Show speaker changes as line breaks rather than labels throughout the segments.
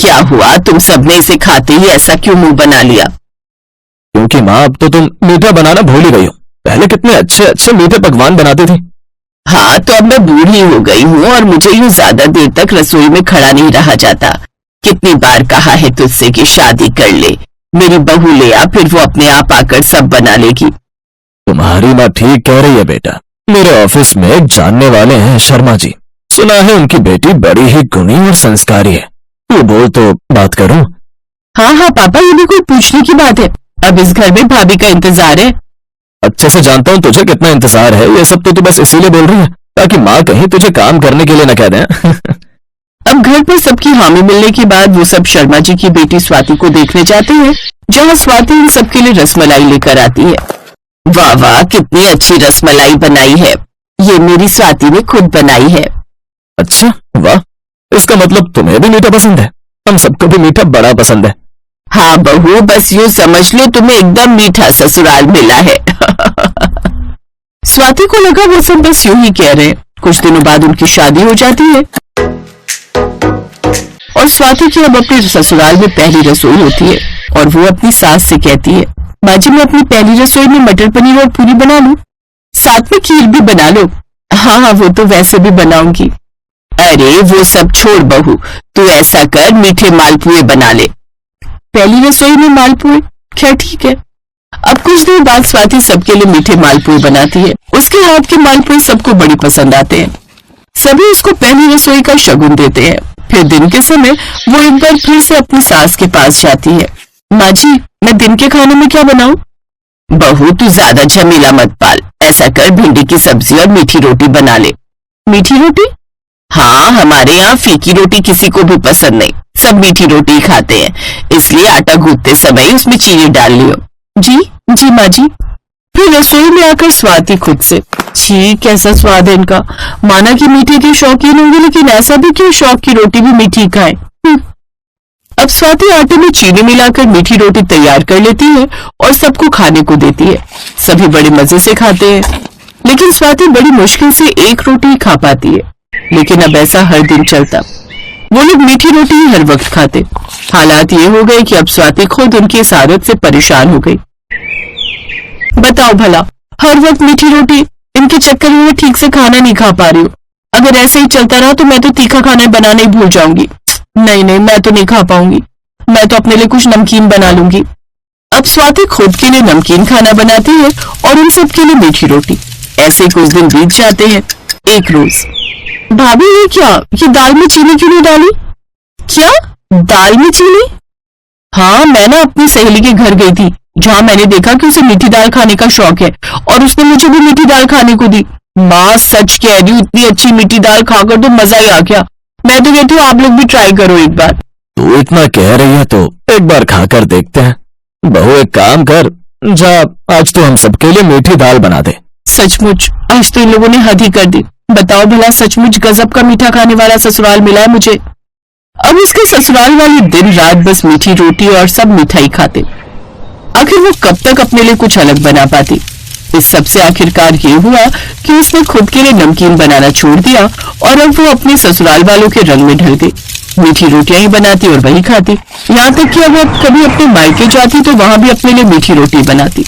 क्या हुआ, तुम सबने इसे खाते ही ऐसा क्यों मुंह बना लिया?
क्योंकि माँ अब तो तुम मीठा बनाना भूल ही गई हो। पहले कितने अच्छे अच्छे मीठे पकवान बनाती थी।
हाँ, तो अब मैं बूढ़ी हो गई हूँ और मुझे यूं ज्यादा देर तक रसोई में खड़ा नहीं रहा जाता। कितनी बार कहा है तुझसे कि शादी कर ले, मेरी बहू ले आ, फिर वो अपने आप आकर सब बना लेगी।
तुम्हारी माँ ठीक कह रही है बेटा। मेरे ऑफिस में एक जानने वाले हैं शर्मा जी, सुना है उनकी बेटी बड़ी ही गुणी और संस्कारी है। तू बोल तो बात करूं?
हाँ हाँ पापा, ये भी कोई पूछने की बात है? अब इस घर में भाभी का इंतजार है।
अच्छे से जानता हूँ तुझे कितना इंतजार है। ये सब तो तू बस इसीलिए बोल रही है ताकि माँ कहीं तुझे काम करने के लिए न कह दें।
अब घर पर सबकी हामी मिलने के बाद वो सब शर्मा जी की बेटी स्वाति को देखने जाते हैं, जहाँ स्वाति इन सबके लिए रसमलाई लेकर आती है। वाह वाह, कितनी अच्छी रसमलाई बनाई है, ये मेरी स्वाति ने खुद बनाई है।
अच्छा वाह, इसका मतलब तुम्हें भी मीठा पसंद है। हम सबको भी मीठा बड़ा पसंद है।
हाँ बहू, बस यूं समझ लो तुम्हें एकदम मीठा ससुराल मिला है। स्वाति को लगा वो सब बस यूं ही कह रहे। कुछ दिनों बाद उनकी शादी हो जाती है और स्वाति की अब अपने ससुराल में पहली रसोई होती है और वो अपनी सास से कहती है, बाजी मैं अपनी पहली रसोई में मटर पनीर और पूरी बना लूं, साथ में खीर भी बना लो। हाँ हाँ, वो तो वैसे भी बनाऊंगी। अरे वो सब छोड़ बहू, तू ऐसा कर मीठे मालपुए बना ले। पहली रसोई में मालपुए? क्या ठीक है। अब कुछ देर बाद स्वाति सबके लिए मीठे मालपुए बनाती है। उसके हाथ के मालपुए सबको बड़ी पसंद आते हैं। सभी उसको पहली रसोई का शगुन देते हैं। फिर दिन के समय वो एक बार फिर से अपनी सास के पास जाती है। माँ जी, मैं दिन के खाने में क्या बनाऊं? बहू तू ज्यादा झमेला मत पाल, ऐसा कर भिंडी की सब्जी और मीठी रोटी बना ले। मीठी रोटी? हाँ, हमारे यहाँ फीकी रोटी किसी को भी पसंद नहीं, सब मीठी रोटी ही खाते हैं, इसलिए आटा गूंथते समय उसमें चीनी डाल लियो। जी जी माँ जी। फिर रसोई में आकर स्वाति खुद से, छी कैसा स्वाद है इनका। माना कि मीठे के शौकीन होंगे, लेकिन ऐसा भी क्यों शौक की रोटी भी मीठी खाए। अब स्वाति आटे में चीनी मिलाकर मीठी रोटी तैयार कर लेती है और सबको खाने को देती है। सभी बड़े मजे से खाते हैं, लेकिन स्वाति बड़ी मुश्किल से एक रोटी खा पाती है। लेकिन अब ऐसा हर दिन चलता, वो लोग मीठी रोटी ही हर वक्त खाते। हालात ये हो गए कि अब स्वाति खुद उनकी इस आदत से परेशान हो गई। बताओ भला, हर वक्त मीठी रोटी, इनके चक्कर में ठीक से खाना नहीं खा पा रही हूँ। अगर ऐसे ही चलता रहा तो मैं तो तीखा खाना बनाना ही भूल जाऊंगी। नहीं नहीं, मैं तो नहीं खा पाऊंगी। मैं तो अपने लिए कुछ नमकीन बना लूंगी। अब स्वाति खुद के लिए नमकीन खाना बनाती है और उन सब के लिए मीठी रोटी। ऐसे कुछ दिन बीत जाते हैं। एक रोज, भाभी ये क्या, ये दाल में चीनी क्यों नहीं डाली? क्या दाल में चीनी? हाँ, मैं ना अपनी सहेली के घर गई थी, जहाँ मैंने देखा कि उसे मीठी दाल खाने का शौक है और उसने मुझे भी मीठी दाल खाने को दी। माँ सच कह रही हूँ, इतनी अच्छी मीठी दाल खाकर तो मजा ही आ गया। मैं तो कहती हूँ आप लोग भी ट्राई करो एक बार।
तू इतना कह रही है तो एक बार खाकर देखते हैं। बहू एक काम कर, जा आज तो हम सबके लिए मीठी दाल बना दे।
सचमुच आज तो इन लोगों ने हद ही कर दी। बताओ भला, सचमुच गजब का मीठा खाने वाला ससुराल मिला है मुझे। अब उसके ससुराल वाली दिन रात बस मीठी रोटी और सब मिठाई खाते। आखिर वो कब तक अपने लिए कुछ अलग बना पाती। इस सबसे आखिरकार ये हुआ कि उसने खुद के लिए नमकीन बनाना छोड़ दिया और अब वो अपने ससुराल वालों के रंग में ढल गई। मीठी रोटियां ही बनाती और वही खाती। यहाँ तक कि अब वो कभी अपने मायके जाती तो वहां भी अपने लिए मीठी रोटी बनाती।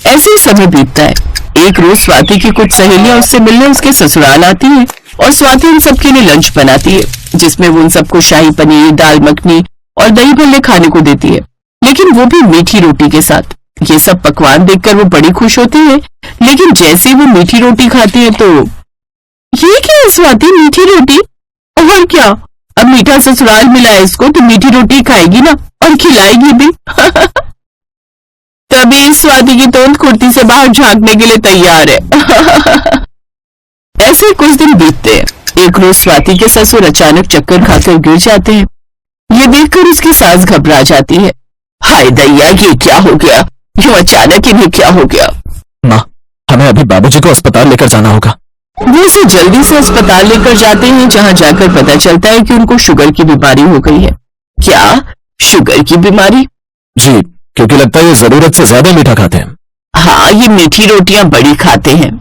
ऐसे ही समय बीतता है। एक रोज स्वाति की कुछ सहेलियां उससे मिलने उसके ससुराल आती हैं और स्वाति उन सबके लिए लंच बनाती है, जिसमें वो उन सबको शाही पनीर, दाल मखनी और दही भल्ले खाने को देती है, लेकिन वो भी मीठी रोटी के साथ। ये सब पकवान देखकर वो बड़ी खुश होती है, लेकिन जैसे ही वो मीठी रोटी खाती है तो ये क्या है स्वाति, मीठी रोटी? और क्या, अब मीठा ससुराल मिला है इसको तो मीठी रोटी खाएगी ना और खिलाएगी भी। तभी स्वाति की तोंद कुर्ती से बाहर झांकने के लिए तैयार है। ऐसे कुछ दिन बीतते हैं। एक रोज स्वाति के ससुर अचानक चक्कर खाकर गिर जाते हैं। ये देखकर उसकी सास घबरा जाती है। हाय दैया, ये क्या हो गया? यूं अचानक इन्हें क्या हो गया?
माँ, हमें अभी बाबूजी को अस्पताल लेकर जाना होगा।
वो उसे जल्दी से अस्पताल लेकर जाते हैं, जहाँ जाकर पता चलता है कि उनको शुगर की बीमारी हो गई है। क्या शुगर की बीमारी?
जी, क्योंकि लगता है ये जरूरत से ज्यादा मीठा खाते हैं।
हाँ, ये मीठी रोटियां बड़ी खाते हैं।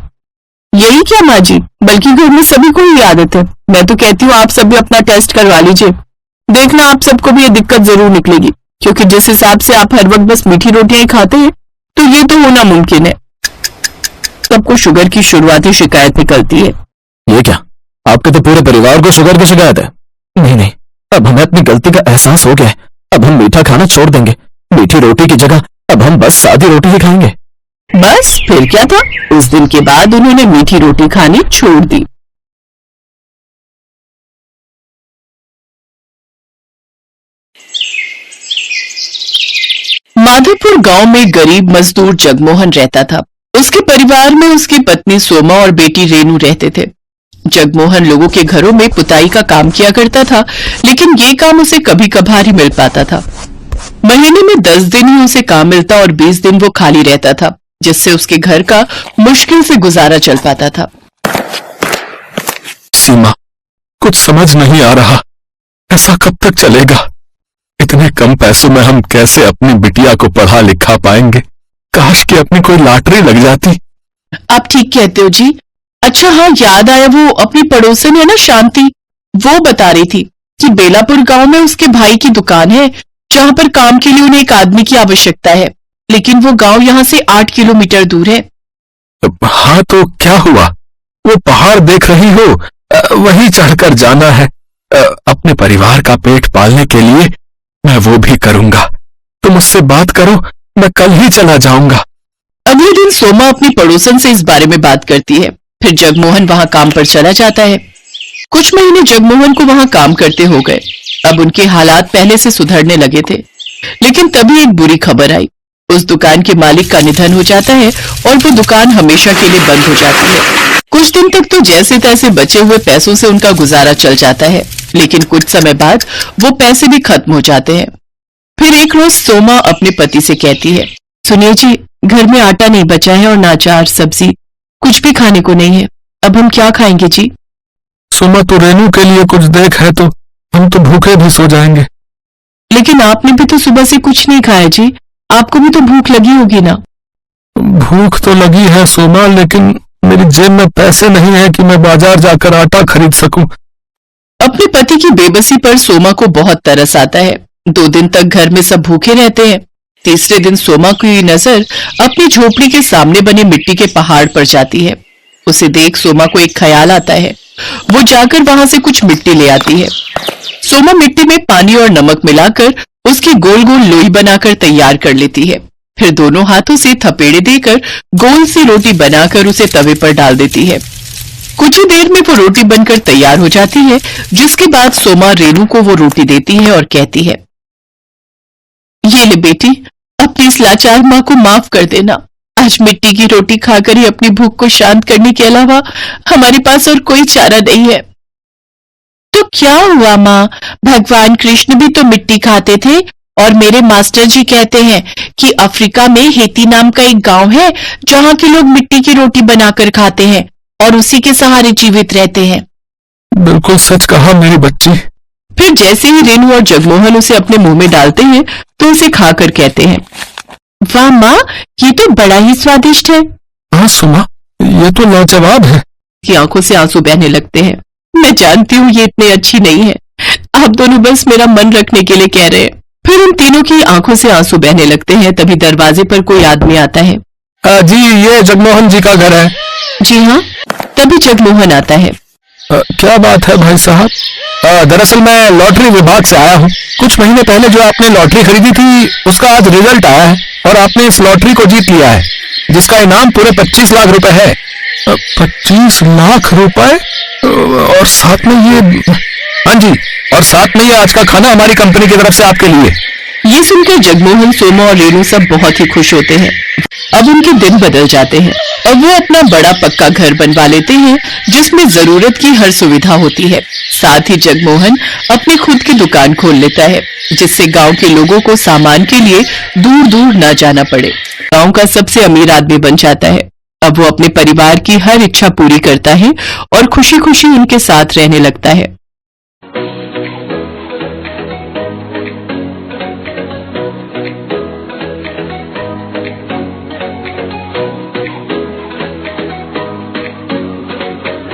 यही क्या माँ जी, बल्कि घर में सभी को ही आदत है। मैं तो कहती हूँ आप सब भी अपना टेस्ट करवा लीजिए। देखना आप सबको भी ये दिक्कत जरूर निकलेगी, क्योंकि जिस हिसाब से आप हर वक्त बस मीठी रोटियां ही खाते हैं तो ये तो होना मुमकिन है। सबको शुगर की शुरुआती शिकायत निकलती है।
ये क्या, आपके तो पूरे परिवार को शुगर की शिकायत है? नहीं नहीं, अब हमें अपनी गलती का एहसास हो गया है। अब हम मीठा खाना छोड़ देंगे। मीठी रोटी की जगह अब हम बस सादी रोटी ही खाएंगे।
बस फिर क्या था, उस दिन के बाद उन्होंने मीठी रोटी खानी छोड़ दी। माधोपुर गांव में गरीब मजदूर जगमोहन रहता था। उसके परिवार में उसकी पत्नी सोमा और बेटी रेनू रहते थे। जगमोहन लोगों के घरों में पुताई का काम किया करता था, लेकिन ये काम उसे कभी कभार ही मिल पाता था। महीने में 10 दिन ही उसे काम मिलता और 20 दिन वो खाली रहता था, जिससे उसके घर का मुश्किल से गुजारा चल पाता था।
सीमा, कुछ समझ नहीं आ रहा, ऐसा कब तक चलेगा? इतने कम पैसों में हम कैसे अपनी बिटिया को पढ़ा लिखा पाएंगे? काश कि अपनी कोई लॉटरी लग जाती।
आप ठीक कहते हो जी। अच्छा हाँ, याद आया, वो अपनी पड़ोसन है ना शांति, वो बता रही थी कि बेलापुर गांव में उसके भाई की दुकान है, जहां पर काम के लिए उन्हें एक आदमी की आवश्यकता है, लेकिन वो गांव यहाँ से 8 किलोमीटर दूर है।
हाँ तो क्या हुआ? वो पहाड़ देख रही हो, वहीं चढ़कर जाना है। अपने परिवार का पेट पालने के लिए मैं वो भी करूंगा। तुम उससे बात करो, मैं कल ही चला जाऊंगा।
अगले दिन सोमा अपनी पड़ोसन से इस बारे में बात करती है। फिर जगमोहन वहां काम पर चला जाता है। कुछ महीने जगमोहन को वहां काम करते हो गए। अब उनके हालात पहले से सुधरने लगे थे, लेकिन तभी एक बुरी खबर आई। उस दुकान के मालिक का निधन हो जाता है और वो दुकान हमेशा के लिए बंद हो जाती है। कुछ दिन तक तो जैसे तैसे बचे हुए पैसों से उनका गुजारा चल जाता है, लेकिन कुछ समय बाद वो पैसे भी खत्म हो जाते हैं। फिर एक रोज सोमा अपने पति से कहती है, सुनिए जी, घर में आटा नहीं बचा है और ना अचार सब्जी, कुछ भी खाने को नहीं है। अब हम क्या खाएंगे जी?
सोमा, तो रेनू के लिए कुछ देख है तो हम तो भूखे भी सो जाएंगे।
लेकिन आपने भी तो सुबह से कुछ नहीं खाया जी, आपको भी तो भूख लगी होगी ना।
भूख तो लगी है सोमा, लेकिन मेरी जेब में पैसे नहीं है कि मैं बाजार जाकर आटा खरीद सकूं।
अपने पति की बेबसी पर सोमा को बहुत तरस आता है। 2 दिन तक घर में सब भूखे रहते हैं। तीसरे दिन सोमा की नजर अपनी झोपड़ी के सामने बने मिट्टी के पहाड़ पर जाती है। उसे देख सोमा को एक ख्याल आता है। वो जाकर वहां से कुछ मिट्टी ले आती है। सोमा मिट्टी में पानी और नमक मिलाकर उसकी गोल गोल लोई बनाकर तैयार कर लेती है। फिर दोनों हाथों से थपेड़े देकर गोल सी रोटी बनाकर उसे तवे पर डाल देती है। कुछ ही देर में वो रोटी बनकर तैयार हो जाती है, जिसके बाद सोमा रेनू को वो रोटी देती है और कहती है, ये ले बेटी, अपनी इस लाचार माँ को माफ कर देना। आज मिट्टी की रोटी खाकर ही अपनी भूख को शांत करने के अलावा हमारे पास और कोई चारा नहीं है। तो क्या हुआ माँ, भगवान कृष्ण भी तो मिट्टी खाते थे और मेरे मास्टर जी कहते हैं कि अफ्रीका में हेती नाम का एक गांव है जहां के लोग मिट्टी की रोटी बनाकर खाते हैं और उसी के सहारे जीवित रहते हैं।
बिल्कुल सच कहा मेरी बच्ची।
फिर जैसे ही रेनू और जगमोहन उसे अपने मुंह में डालते हैं तो उसे खाकर कहते हैं, वाह माँ, ये तो बड़ा ही स्वादिष्ट है।
हाँ सुमा, ये तो लाजवाब है।
की आंखों से आंसू बहने लगते हैं। मैं जानती हूँ ये इतनी अच्छी नहीं है, आप दोनों बस मेरा मन रखने के लिए कह रहे हैं। फिर उन तीनों की आंखों से आंसू बहने लगते हैं। तभी दरवाजे पर कोई आदमी आता है।
जी, ये जगमोहन जी का घर है।
जी हाँ। तभी जगमोहन आता है।
क्या बात है भाई साहब? दरअसल मैं लॉटरी विभाग से आया हूँ। कुछ महीने पहले जो आपने लॉटरी खरीदी थी उसका आज रिजल्ट आया है और आपने इस लॉटरी को जीत लिया है, जिसका इनाम पूरे 25 लाख रुपए है। 25 लाख रुपए? और साथ में ये, हाँ जी, और साथ में ये आज का खाना हमारी कंपनी की तरफ से आपके लिए।
ये सुनकर जगमोहन, सोमा और रेनू सब बहुत ही खुश होते हैं। अब उनके दिन बदल जाते हैं और वो अपना बड़ा पक्का घर बनवा लेते हैं, जिसमें जरूरत की हर सुविधा होती है। साथ ही जगमोहन अपनी खुद की दुकान खोल लेता है, जिससे गांव के लोगों को सामान के लिए दूर दूर न जाना पड़े। गांव का सबसे अमीर आदमी बन जाता है। अब वो अपने परिवार की हर इच्छा पूरी करता है और खुशी खुशी उनके साथ रहने लगता है।